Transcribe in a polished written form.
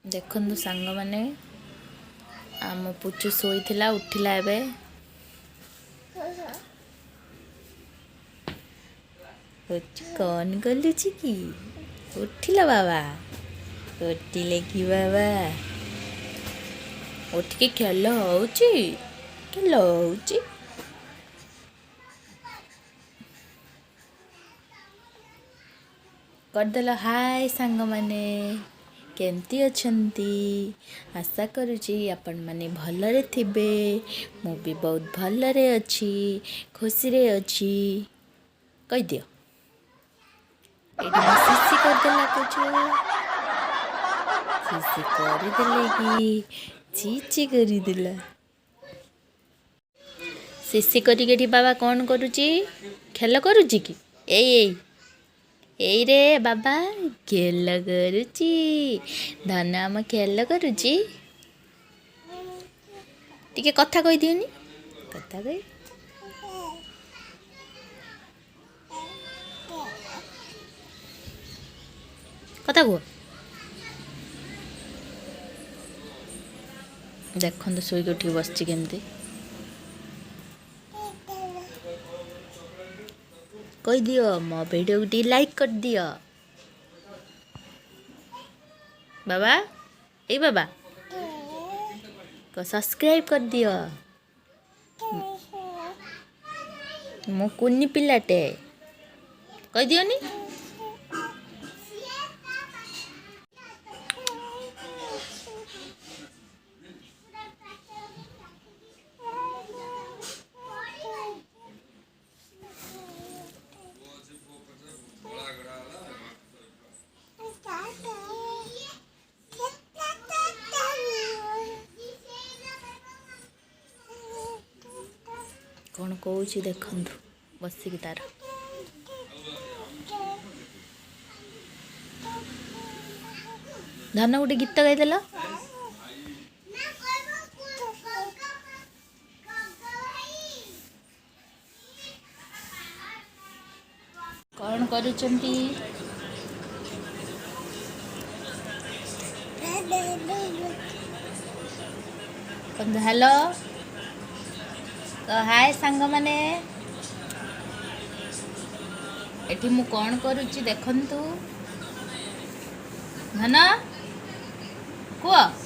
ଦେଖନ୍ତୁ ସାଙ୍ଗମାନେ, ଆମ ପୁଚୁ ଶୋଇଥିଲା ଉଠିଲା ଏବେ। କଣ ଗଲୁଛି କି? ଉଠିଲା ବାବା, ଉଠିଲେ କି ବାବା? ଉଠିକି ଖେଳ ହଉଛି, ଖେଳ ହଉଛି। କରିଦେଲ ହାଏ ସାଙ୍ଗମାନେ, କେମିତି ଅଛନ୍ତି? ଆଶା କରୁଛି ଆପଣମାନେ ଭଲରେ ଥିବେ। ମୁଁ ବି ବହୁତ ଭଲରେ ଅଛି, ଖୁସିରେ ଅଛି। କହିଦିଅ। ଏଇଠି ମୋ ଶିଶି କରିଦେଲା ପୁଚୁ। ଶିଶି କରିଦେଲେ କି ଚିଚି କରିଦେଲା। ଶିଶି କରିକି ଏଠି ବାବା କଣ କରୁଛି? ଖେଳ କରୁଛି କି? ଏଇରେ ବାବା ଖେଳ କରୁଛି। ଧନ ଆମ ଖେଳ କରୁଛି। ଟିକେ କଥା କହିଦିଅନି, କଥା କହି। କଥା କୁହ। ଦେଖନ୍ତୁ ଶୋଇକି ଉଠିକି ବସିଛି କେମିତି। କହିଦିଅ ମୋ ଭିଡ଼ିଓକୁ ଟିକେ ଲାଇକ୍ କରିଦିଅ। ବାବା, ଏଇ ବାବା ସବସ୍କ୍ରାଇବ୍ କରିଦିଅ। ମୁଁ କୁନି ପିଲାଟେ, କହିଦିଅନି। କ'ଣ କହୁଛି ଦେଖନ୍ତୁ ବସିକି ତାର। ଧନ ଗୋଟେ ଗୀତ ଗାଇଦେଲ। କ'ଣ କରୁଛନ୍ତି? ହ୍ୟାଲୋ, ହାଏ ସାଙ୍ଗମାନେ, ଏଠି ମୁଁ କ'ଣ କରୁଛି ଦେଖନ୍ତୁ। ଧନ କୁହ।